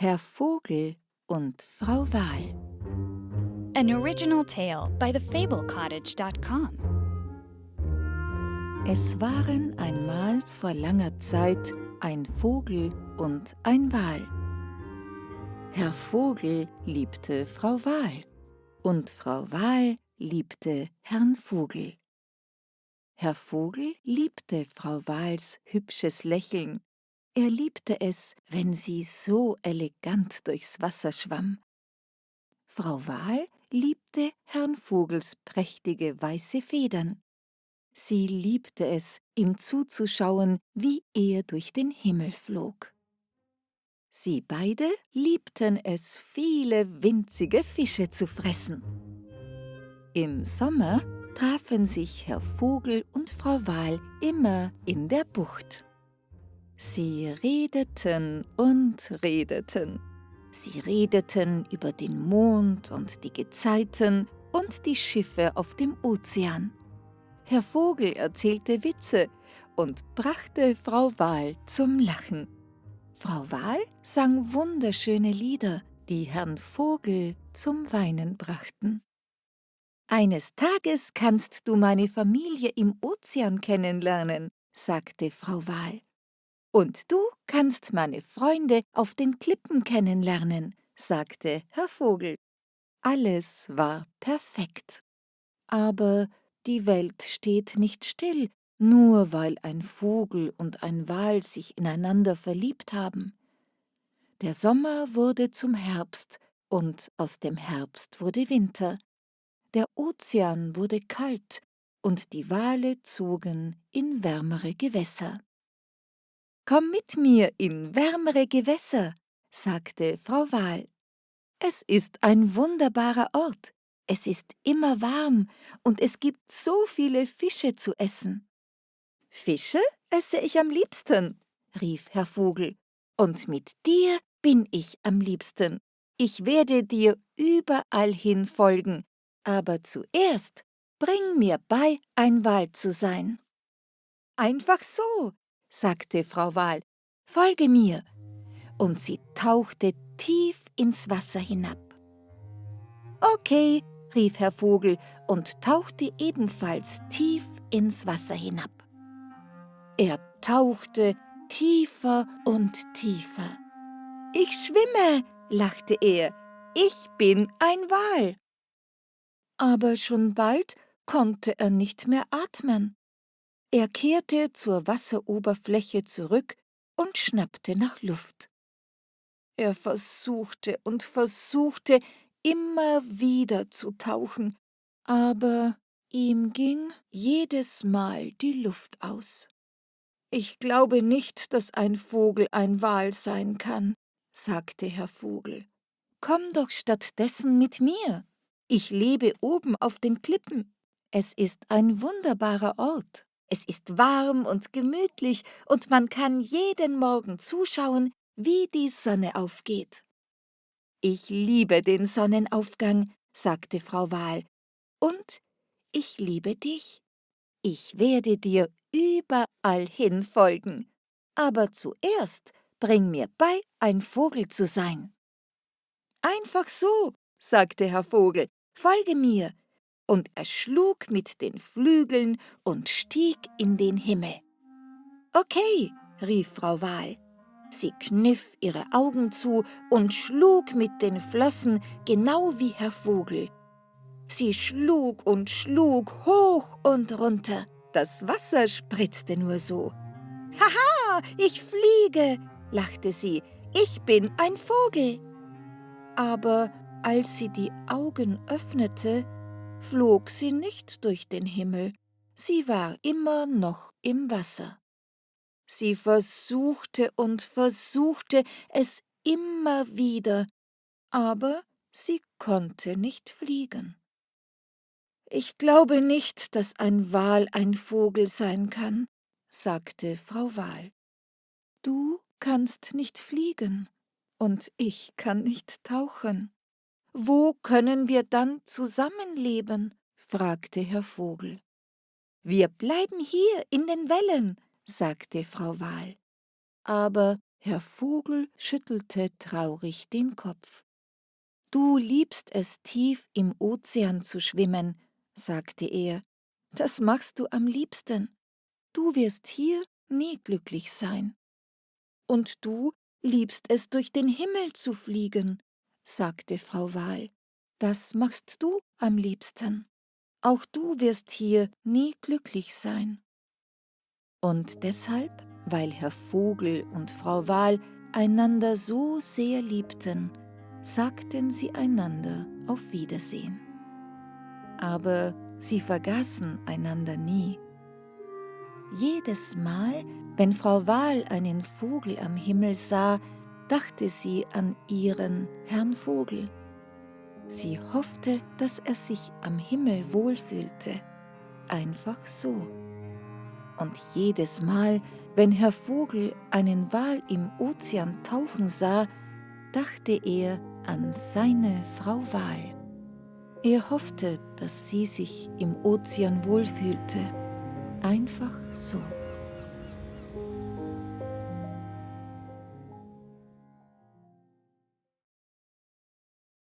Herr Vogel und Frau Wal. An original tale by thefablecottage.com. Es waren einmal vor langer Zeit ein Vogel und ein Wal. Herr Vogel liebte Frau Wal und Frau Wal liebte Herrn Vogel. Herr Vogel liebte Frau Wals hübsches Lächeln. Er liebte es, wenn sie so elegant durchs Wasser schwamm. Frau Wal liebte Herrn Vogels prächtige weiße Federn. Sie liebte es, ihm zuzuschauen, wie er durch den Himmel flog. Sie beide liebten es, viele winzige Fische zu fressen. Im Sommer trafen sich Herr Vogel und Frau Wal immer in der Bucht. Sie redeten und redeten. Sie redeten über den Mond und die Gezeiten und die Schiffe auf dem Ozean. Herr Vogel erzählte Witze und brachte Frau Wal zum Lachen. Frau Wal sang wunderschöne Lieder, die Herrn Vogel zum Weinen brachten. »Eines Tages kannst du meine Familie im Ozean kennenlernen«, sagte Frau Wal. »Und du kannst meine Freunde auf den Klippen kennenlernen«, sagte Herr Vogel. Alles war perfekt. Aber die Welt steht nicht still, nur weil ein Vogel und ein Wal sich ineinander verliebt haben. Der Sommer wurde zum Herbst und aus dem Herbst wurde Winter. Der Ozean wurde kalt und die Wale zogen in wärmere Gewässer. »Komm mit mir in wärmere Gewässer«, sagte Frau Wal. »Es ist ein wunderbarer Ort. Es ist immer warm und es gibt so viele Fische zu essen.« »Fische esse ich am liebsten«, rief Herr Vogel. »Und mit dir bin ich am liebsten. Ich werde dir überall hin folgen, aber zuerst bring mir bei, ein Wal zu sein.« »Einfach so«, sagte Frau Wal. »Folge mir.« Und sie tauchte tief ins Wasser hinab. »Okay«, rief Herr Vogel und tauchte ebenfalls tief ins Wasser hinab. Er tauchte tiefer und tiefer. »Ich schwimme«, lachte er, »ich bin ein Wal.« Aber schon bald konnte er nicht mehr atmen. Er kehrte zur Wasseroberfläche zurück und schnappte nach Luft. Er versuchte und versuchte, immer wieder zu tauchen, aber ihm ging jedes Mal die Luft aus. »Ich glaube nicht, dass ein Vogel ein Wal sein kann«, sagte Herr Vogel. »Komm doch stattdessen mit mir. Ich lebe oben auf den Klippen. Es ist ein wunderbarer Ort. Es ist warm und gemütlich und man kann jeden Morgen zuschauen, wie die Sonne aufgeht.« »Ich liebe den Sonnenaufgang«, sagte Frau Wal. »Und ich liebe dich. Ich werde dir überall hin folgen. Aber zuerst bring mir bei, ein Vogel zu sein.« »Einfach so«, sagte Herr Vogel, »folge mir.« Und er schlug mit den Flügeln und stieg in den Himmel. »Okay«, rief Frau Wal. Sie kniff ihre Augen zu und schlug mit den Flossen, genau wie Herr Vogel. Sie schlug und schlug hoch und runter. Das Wasser spritzte nur so. »Haha, ich fliege«, lachte sie, »ich bin ein Vogel.« Aber als sie die Augen öffnete, flog sie nicht durch den Himmel. Sie war immer noch im Wasser. Sie versuchte und versuchte es immer wieder, aber sie konnte nicht fliegen. »Ich glaube nicht, dass ein Wal ein Vogel sein kann«, sagte Frau Wal. »Du kannst nicht fliegen und ich kann nicht tauchen. Wo können wir dann zusammenleben?«, fragte Herr Vogel. »Wir bleiben hier in den Wellen«, sagte Frau Wal. »Aber Herr Vogel schüttelte traurig den Kopf. »Du liebst es, tief im Ozean zu schwimmen«, sagte er. »Das machst du am liebsten. Du wirst hier nie glücklich sein.« »Und du liebst es, durch den Himmel zu fliegen«, sagte Frau Wal. »Das machst du am liebsten. Auch du wirst hier nie glücklich sein.« Und deshalb, weil Herr Vogel und Frau Wal einander so sehr liebten, sagten sie einander auf Wiedersehen. Aber sie vergaßen einander nie. Jedes Mal, wenn Frau Wal einen Vogel am Himmel sah, dachte sie an ihren Herrn Vogel. Sie hoffte, dass er sich am Himmel wohlfühlte. Einfach so. Und jedes Mal, wenn Herr Vogel einen Wal im Ozean tauchen sah, dachte er an seine Frau Wal. Er hoffte, dass sie sich im Ozean wohlfühlte. Einfach so.